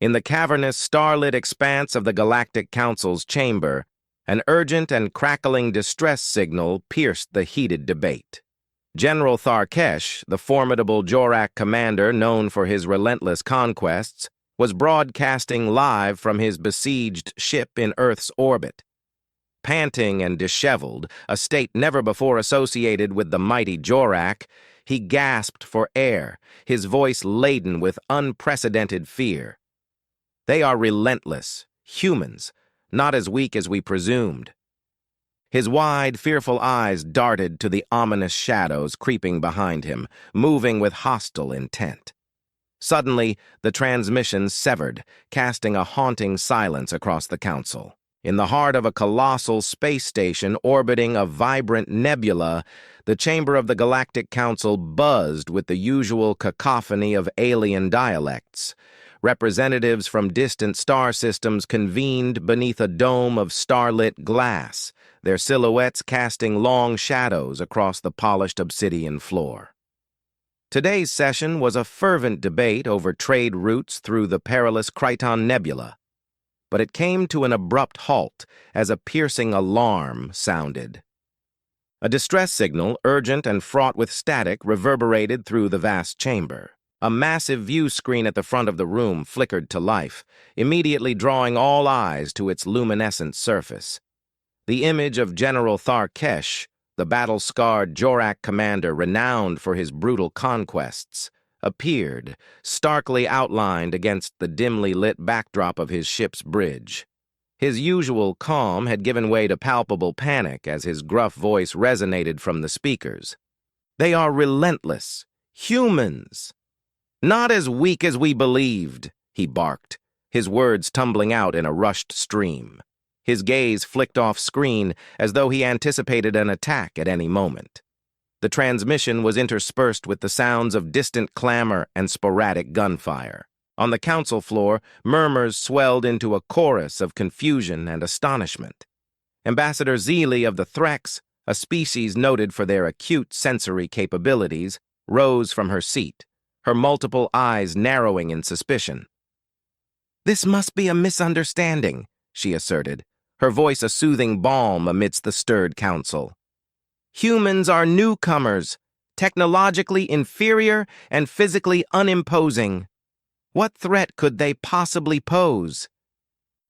In the cavernous, starlit expanse of the Galactic Council's chamber, an urgent and crackling distress signal pierced the heated debate. General Tharkesh, the formidable Jorak commander known for his relentless conquests, was broadcasting live from his besieged ship in Earth's orbit. Panting and disheveled, a state never before associated with the mighty Jorak, he gasped for air, his voice laden with unprecedented fear. They are relentless, humans, not as weak as we presumed. His wide, fearful eyes darted to the ominous shadows creeping behind him, moving with hostile intent. Suddenly, the transmission severed, casting a haunting silence across the council. In the heart of a colossal space station orbiting a vibrant nebula, the chamber of the Galactic Council buzzed with the usual cacophony of alien dialects. Representatives from distant star systems convened beneath a dome of starlit glass, their silhouettes casting long shadows across the polished obsidian floor. Today's session was a fervent debate over trade routes through the perilous Kryton Nebula, but it came to an abrupt halt as a piercing alarm sounded. A distress signal, urgent and fraught with static, reverberated through the vast chamber. A massive view screen at the front of the room flickered to life, immediately drawing all eyes to its luminescent surface. The image of General Tharkesh, the battle-scarred Jorak commander renowned for his brutal conquests, appeared, starkly outlined against the dimly lit backdrop of his ship's bridge. His usual calm had given way to palpable panic as his gruff voice resonated from the speakers. "They are relentless, humans. Not as weak as we believed," he barked, his words tumbling out in a rushed stream. His gaze flicked off screen as though he anticipated an attack at any moment. The transmission was interspersed with the sounds of distant clamor and sporadic gunfire. On the council floor, murmurs swelled into a chorus of confusion and astonishment. Ambassador Zeely of the Threx, a species noted for their acute sensory capabilities, rose from her seat, her multiple eyes narrowing in suspicion. "This must be a misunderstanding," she asserted, her voice a soothing balm amidst the stirred council. "Humans are newcomers, technologically inferior and physically unimposing. What threat could they possibly pose?"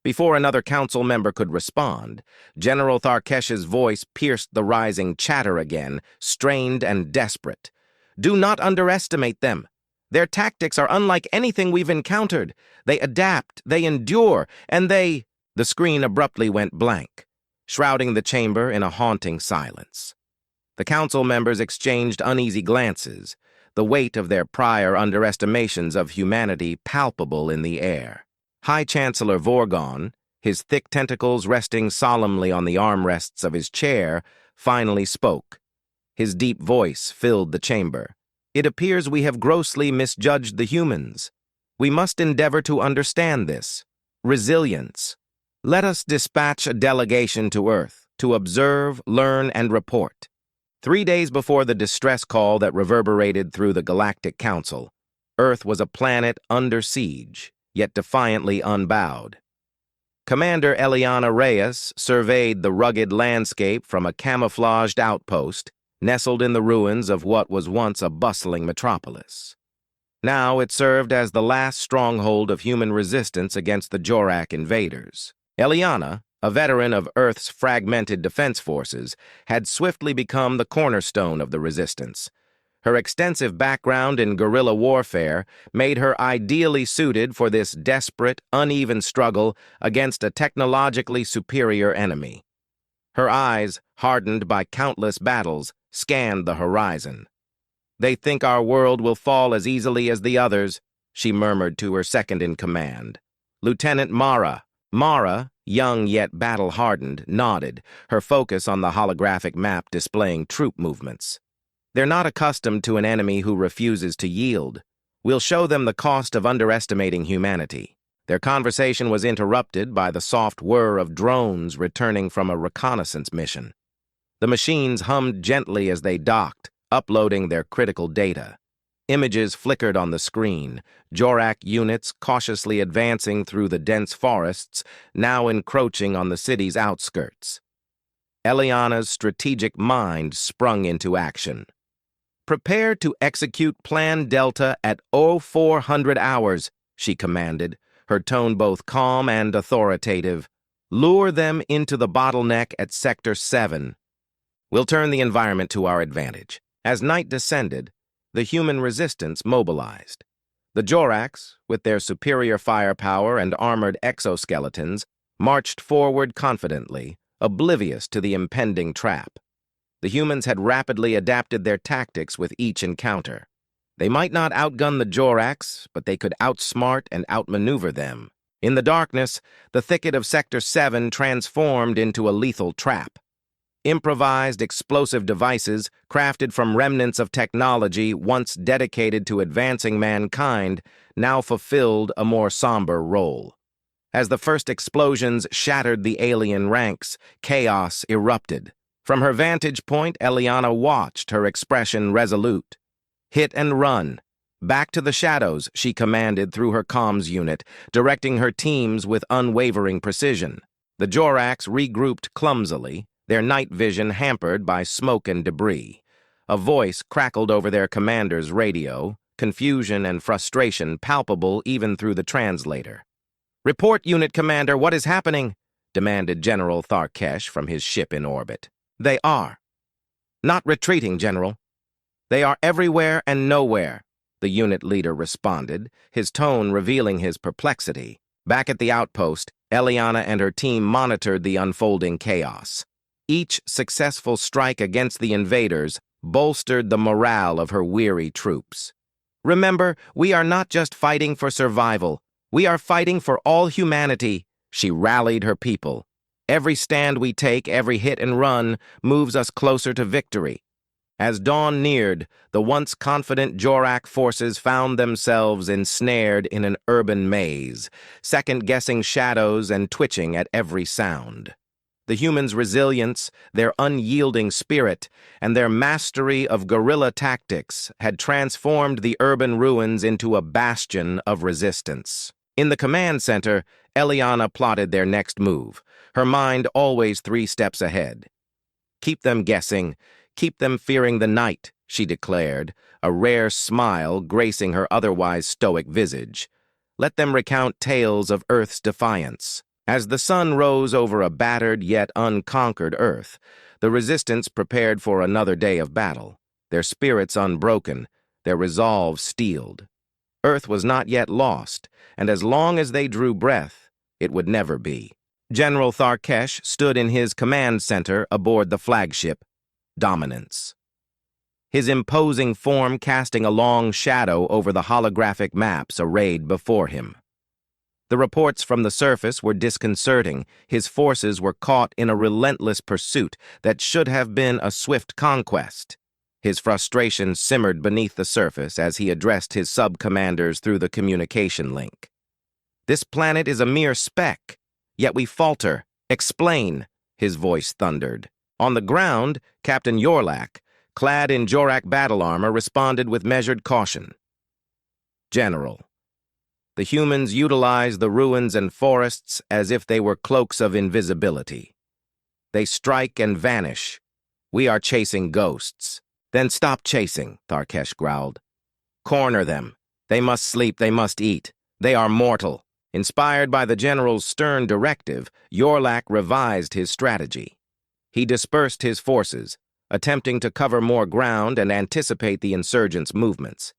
Before another council member could respond, General Tharkesh's voice pierced the rising chatter again, strained and desperate. "Do not underestimate them. Their tactics are unlike anything we've encountered. They adapt, they endure, and they—" The screen abruptly went blank, shrouding the chamber in a haunting silence. The council members exchanged uneasy glances, the weight of their prior underestimations of humanity palpable in the air. High Chancellor Vorgon, his thick tentacles resting solemnly on the armrests of his chair, finally spoke. His deep voice filled the chamber. "It appears we have grossly misjudged the humans. We must endeavor to understand this. Resilience. Let us dispatch a delegation to Earth to observe, learn, and report." 3 days before the distress call that reverberated through the Galactic Council, Earth was a planet under siege, yet defiantly unbowed. Commander Eliana Reyes surveyed the rugged landscape from a camouflaged outpost, nestled in the ruins of what was once a bustling metropolis. Now it served as the last stronghold of human resistance against the Jorak invaders. Eliana, a veteran of Earth's fragmented defense forces, had swiftly become the cornerstone of the resistance. Her extensive background in guerrilla warfare made her ideally suited for this desperate, uneven struggle against a technologically superior enemy. Her eyes, hardened by countless battles, scanned the horizon. "They think our world will fall as easily as the others," she murmured to her second-in-command. Lieutenant Mara, young yet battle-hardened, nodded, her focus on the holographic map displaying troop movements. "They're not accustomed to an enemy who refuses to yield. We'll show them the cost of underestimating humanity." Their conversation was interrupted by the soft whir of drones returning from a reconnaissance mission. The machines hummed gently as they docked, uploading their critical data. Images flickered on the screen, Jorak units cautiously advancing through the dense forests, now encroaching on the city's outskirts. Eliana's strategic mind sprung into action. "Prepare to execute Plan Delta at 0400 hours, she commanded, her tone both calm and authoritative. "Lure them into the bottleneck at Sector 7. We'll turn the environment to our advantage." As night descended, the human resistance mobilized. The Joraks, with their superior firepower and armored exoskeletons, marched forward confidently, oblivious to the impending trap. The humans had rapidly adapted their tactics with each encounter. They might not outgun the Joraks, but they could outsmart and outmaneuver them. In the darkness, the thicket of Sector 7 transformed into a lethal trap. Improvised explosive devices, crafted from remnants of technology once dedicated to advancing mankind, now fulfilled a more somber role. As the first explosions shattered the alien ranks, chaos erupted. From her vantage point, Eliana watched, her expression resolute. "Hit and run. Back to the shadows," she commanded through her comms unit, directing her teams with unwavering precision. The Joraks regrouped clumsily, their night vision hampered by smoke and debris. A voice crackled over their commander's radio, confusion and frustration palpable even through the translator. "Report, Unit Commander, what is happening?" demanded General Tharkesh from his ship in orbit. "They are not retreating, General. They are everywhere and nowhere," the unit leader responded, his tone revealing his perplexity. Back at the outpost, Eliana and her team monitored the unfolding chaos. Each successful strike against the invaders bolstered the morale of her weary troops. "Remember, we are not just fighting for survival. We are fighting for all humanity," she rallied her people. "Every stand we take, every hit and run, moves us closer to victory." As dawn neared, the once confident Jorak forces found themselves ensnared in an urban maze, second-guessing shadows and twitching at every sound. The humans' resilience, their unyielding spirit, and their mastery of guerrilla tactics had transformed the urban ruins into a bastion of resistance. In the command center, Eliana plotted their next move, her mind always 3 steps ahead. "Keep them guessing, keep them fearing the night," she declared, a rare smile gracing her otherwise stoic visage. "Let them recount tales of Earth's defiance." As the sun rose over a battered yet unconquered Earth, the resistance prepared for another day of battle, their spirits unbroken, their resolve steeled. Earth was not yet lost, and as long as they drew breath, it would never be. General Tharkesh stood in his command center aboard the flagship, Dominance, his imposing form casting a long shadow over the holographic maps arrayed before him. The reports from the surface were disconcerting. His forces were caught in a relentless pursuit that should have been a swift conquest. His frustration simmered beneath the surface as he addressed his sub-commanders through the communication link. "This planet is a mere speck, yet we falter. Explain," his voice thundered. On the ground, Captain Jorak, clad in Jorak battle armor, responded with measured caution. "General, the humans utilize the ruins and forests as if they were cloaks of invisibility. They strike and vanish. We are chasing ghosts." "Then stop chasing," Tharkesh growled. "Corner them. They must sleep, they must eat. They are mortal." Inspired by the general's stern directive, Jorak revised his strategy. He dispersed his forces, attempting to cover more ground and anticipate the insurgents' movements.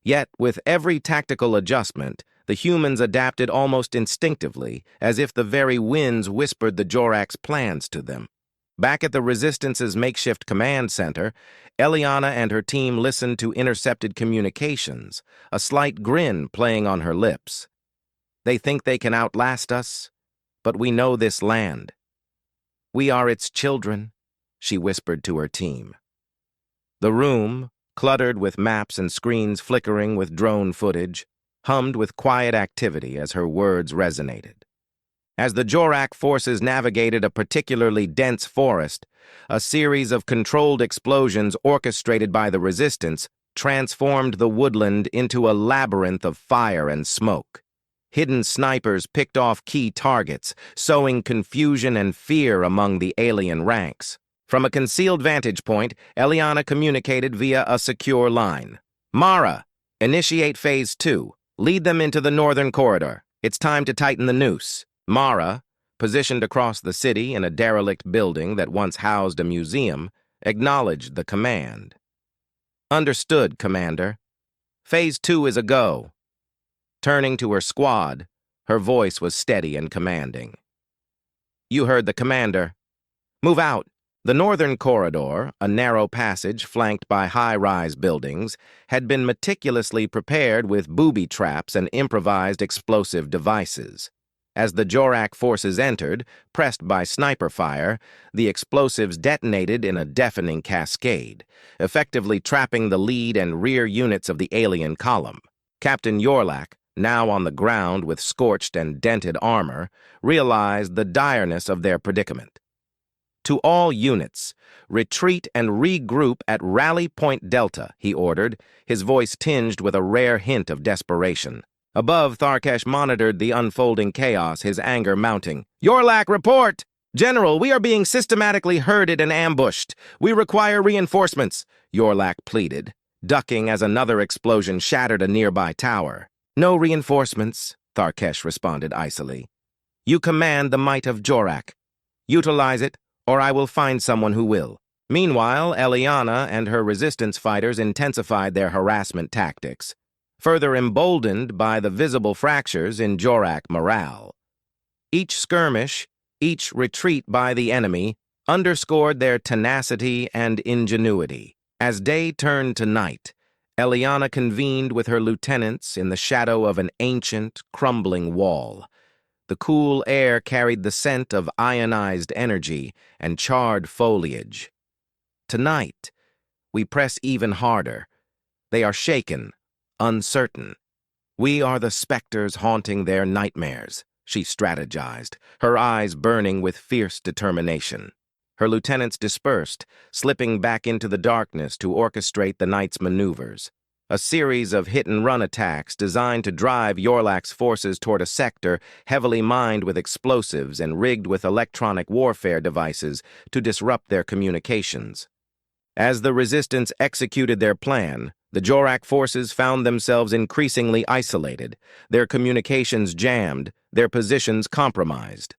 Yet, with every tactical adjustment, the humans adapted almost instinctively, as if the very winds whispered the Jorak's plans to them. Back at the Resistance's makeshift command center, Eliana and her team listened to intercepted communications, a slight grin playing on her lips. "They think they can outlast us, but we know this land. We are its children," she whispered to her team. The room, cluttered with maps and screens flickering with drone footage, hummed with quiet activity as her words resonated. As the Jorak forces navigated a particularly dense forest, a series of controlled explosions orchestrated by the Resistance transformed the woodland into a labyrinth of fire and smoke. Hidden snipers picked off key targets, sowing confusion and fear among the alien ranks. From a concealed vantage point, Eliana communicated via a secure line. "Mara, initiate Phase 2. Lead them into the northern corridor. It's time to tighten the noose." Mara, positioned across the city in a derelict building that once housed a museum, acknowledged the command. "Understood, Commander. Phase 2 is a go." Turning to her squad, her voice was steady and commanding. "You heard the commander. Move out." The northern corridor, a narrow passage flanked by high-rise buildings, had been meticulously prepared with booby traps and improvised explosive devices. As the Jorak forces entered, pressed by sniper fire, the explosives detonated in a deafening cascade, effectively trapping the lead and rear units of the alien column. Captain Jorak, now on the ground with scorched and dented armor, realized the direness of their predicament. "To all units, retreat and regroup at Rally Point Delta," he ordered, his voice tinged with a rare hint of desperation. Above, Tharkesh monitored the unfolding chaos, his anger mounting. "Jorak, report! General, we are being systematically herded and ambushed. We require reinforcements," Jorak pleaded, ducking as another explosion shattered a nearby tower. "No reinforcements," Tharkesh responded icily. "You command the might of Jorak. Utilize it, or I will find someone who will." Meanwhile, Eliana and her resistance fighters intensified their harassment tactics, further emboldened by the visible fractures in Jorak morale. Each skirmish, each retreat by the enemy, underscored their tenacity and ingenuity. As day turned to night, Eliana convened with her lieutenants in the shadow of an ancient, crumbling wall. The cool air carried the scent of ionized energy and charred foliage. "Tonight, we press even harder. They are shaken, uncertain. We are the specters haunting their nightmares," she strategized, her eyes burning with fierce determination. Her lieutenants dispersed, slipping back into the darkness to orchestrate the night's maneuvers. A series of hit-and-run attacks designed to drive Jorak's forces toward a sector heavily mined with explosives and rigged with electronic warfare devices to disrupt their communications. As the resistance executed their plan, the Jorak forces found themselves increasingly isolated, their communications jammed, their positions compromised.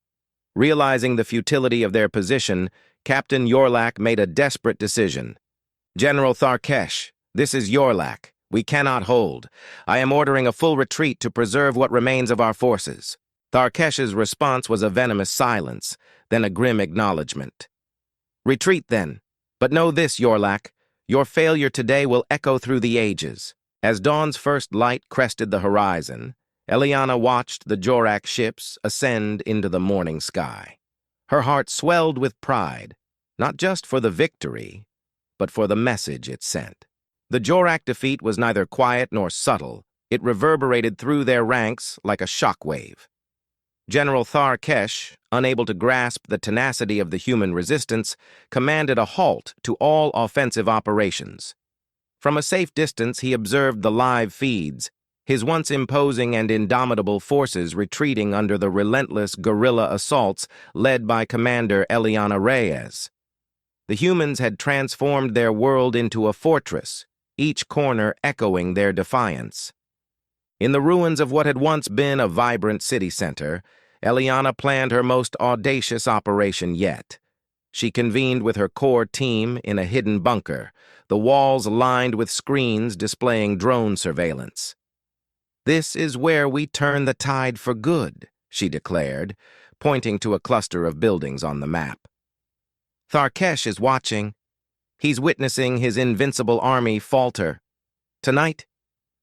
Realizing the futility of their position, Captain Jorak made a desperate decision. "General Tharkesh, this is Jorak. We cannot hold. I am ordering a full retreat to preserve what remains of our forces." Tharkesh's response was a venomous silence, then a grim acknowledgement. "Retreat, then. But know this, Jorak. Your failure today will echo through the ages." As dawn's first light crested the horizon, Eliana watched the Jorak ships ascend into the morning sky. Her heart swelled with pride, not just for the victory, but for the message it sent. The Jorak defeat was neither quiet nor subtle. It reverberated through their ranks like a shockwave. General Tharkesh, unable to grasp the tenacity of the human resistance, commanded a halt to all offensive operations. From a safe distance, he observed the live feeds, his once imposing and indomitable forces retreating under the relentless guerrilla assaults led by Commander Eliana Reyes. The humans had transformed their world into a fortress, each corner echoing their defiance. In the ruins of what had once been a vibrant city center, Eliana planned her most audacious operation yet. She convened with her core team in a hidden bunker, the walls lined with screens displaying drone surveillance. "This is where we turn the tide for good," she declared, pointing to a cluster of buildings on the map. "Tharkesh is watching. He's witnessing his invincible army falter. Tonight,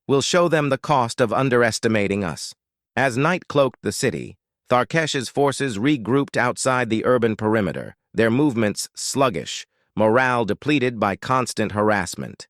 we'll show them the cost of underestimating us." As night cloaked the city, Tharkesh's forces regrouped outside the urban perimeter, their movements sluggish, morale depleted by constant harassment.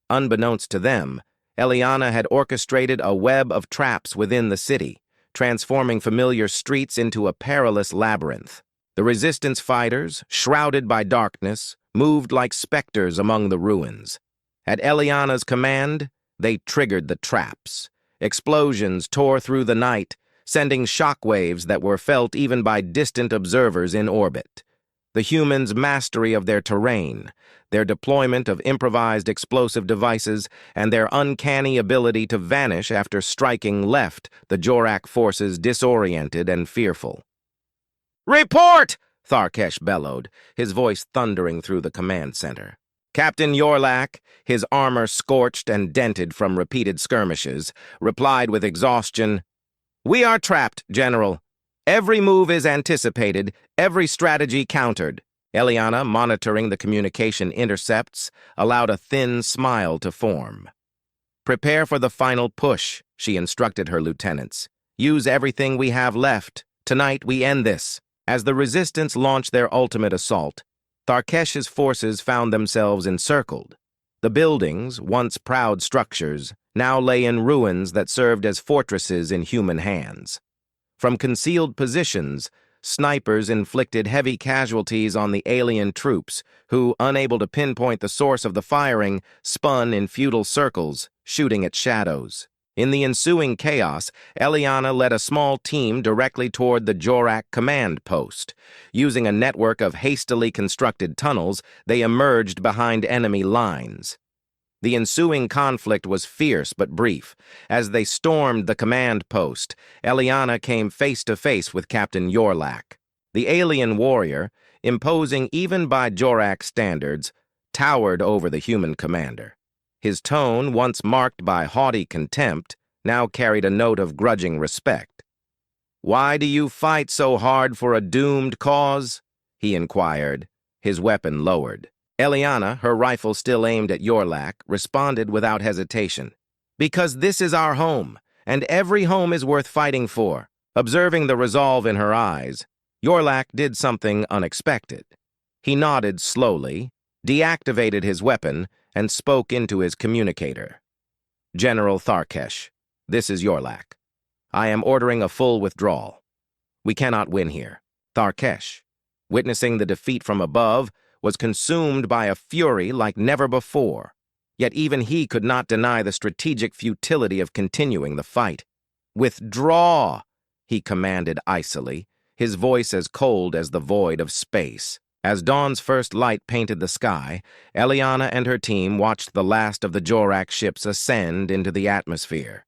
Unbeknownst to them, Eliana had orchestrated a web of traps within the city, transforming familiar streets into a perilous labyrinth. The resistance fighters, shrouded by darkness, moved like specters among the ruins. At Eliana's command, they triggered the traps. Explosions tore through the night, sending shockwaves that were felt even by distant observers in orbit. The humans' mastery of their terrain, their deployment of improvised explosive devices, and their uncanny ability to vanish after striking left the Jorak forces disoriented and fearful. "Report!" Tharkesh bellowed, his voice thundering through the command center. Captain Yorlak, his armor scorched and dented from repeated skirmishes, replied with exhaustion, "We are trapped, General. Every move is anticipated, every strategy countered." Eliana, monitoring the communication intercepts, allowed a thin smile to form. "Prepare for the final push," she instructed her lieutenants. "Use everything we have left. Tonight we end this." As the resistance launched their ultimate assault, Tharkesh's forces found themselves encircled. The buildings, once proud structures, now lay in ruins that served as fortresses in human hands. From concealed positions, snipers inflicted heavy casualties on the alien troops, who, unable to pinpoint the source of the firing, spun in futile circles, shooting at shadows. In the ensuing chaos, Eliana led a small team directly toward the Jorak command post. Using a network of hastily constructed tunnels, they emerged behind enemy lines. The ensuing conflict was fierce but brief. As they stormed the command post, Eliana came face to face with Captain Yorlak. The alien warrior, imposing even by Jorak standards, towered over the human commander. His tone, once marked by haughty contempt, now carried a note of grudging respect. "Why do you fight so hard for a doomed cause?" he inquired, his weapon lowered. Eliana, her rifle still aimed at Yorlak, responded without hesitation. "Because this is our home, and every home is worth fighting for." Observing the resolve in her eyes, Yorlak did something unexpected. He nodded slowly, deactivated his weapon, and spoke into his communicator. "General Tharkesh, this is Yorlak. I am ordering a full withdrawal. We cannot win here." Tharkesh, witnessing the defeat from above, was consumed by a fury like never before. Yet even he could not deny the strategic futility of continuing the fight. "Withdraw!" he commanded icily, his voice as cold as the void of space. As dawn's first light painted the sky, Eliana and her team watched the last of the Jorak ships ascend into the atmosphere.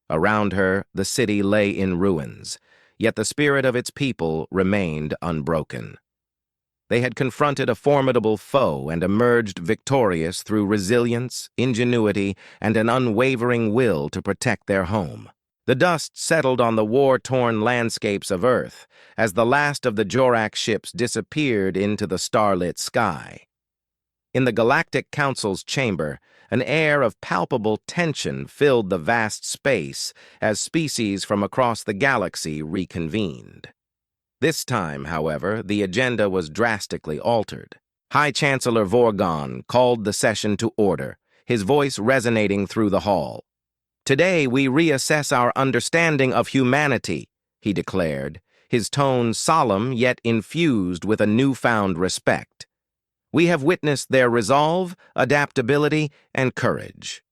Around her, the city lay in ruins, yet the spirit of its people remained unbroken. They had confronted a formidable foe and emerged victorious through resilience, ingenuity, and an unwavering will to protect their home. The dust settled on the war-torn landscapes of Earth as the last of the Jorak ships disappeared into the starlit sky. In the Galactic Council's chamber, an air of palpable tension filled the vast space as species from across the galaxy reconvened. This time, however, the agenda was drastically altered. High Chancellor Vorgon called the session to order, his voice resonating through the hall. "Today we reassess our understanding of humanity," he declared, his tone solemn yet infused with a newfound respect. "We have witnessed their resolve, adaptability, and courage.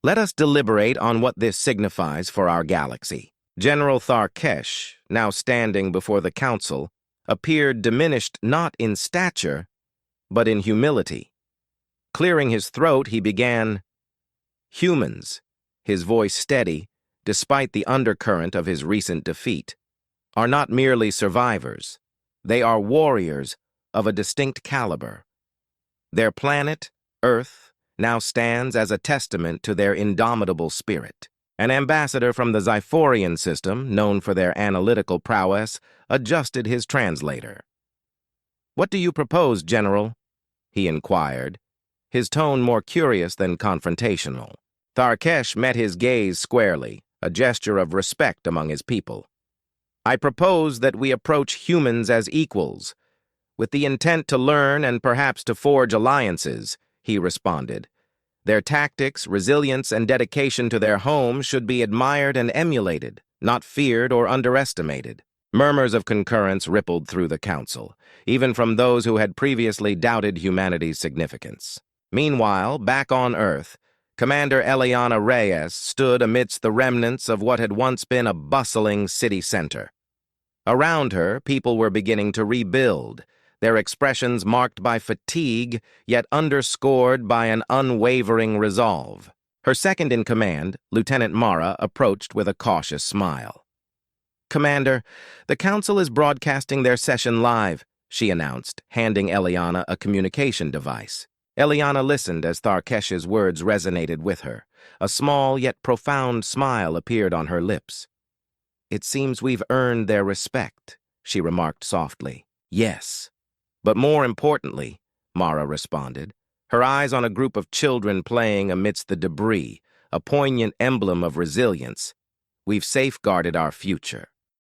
Let us deliberate on what this signifies for our galaxy." General Tharkesh, now standing before the council, appeared diminished not in stature, but in humility. Clearing his throat, he began, "Humans," his voice steady, despite the undercurrent of his recent defeat, "are not merely survivors. They are warriors of a distinct caliber. Their planet, Earth, now stands as a testament to their indomitable spirit." An ambassador from the Zyphorian system, known for their analytical prowess, adjusted his translator. "What do you propose, General?" he inquired, his tone more curious than confrontational. Tharkesh met his gaze squarely, a gesture of respect among his people. "I propose that we approach humans as equals, with the intent to learn and perhaps to forge alliances," he responded. "Their tactics, resilience, and dedication to their home should be admired and emulated, not feared or underestimated." Murmurs of concurrence rippled through the council, even from those who had previously doubted humanity's significance. Meanwhile, back on Earth, Commander Eliana Reyes stood amidst the remnants of what had once been a bustling city center. Around her, people were beginning to rebuild, their expressions marked by fatigue, yet underscored by an unwavering resolve. Her second-in-command, Lieutenant Mara, approached with a cautious smile. "Commander, the Council is broadcasting their session live," she announced, handing Eliana a communication device. Eliana listened as Tharkesh's words resonated with her. A small yet profound smile appeared on her lips. "It seems we've earned their respect," she remarked softly. "Yes. But more importantly," Mara responded, her eyes on a group of children playing amidst the debris, a poignant emblem of resilience, "we've safeguarded our future."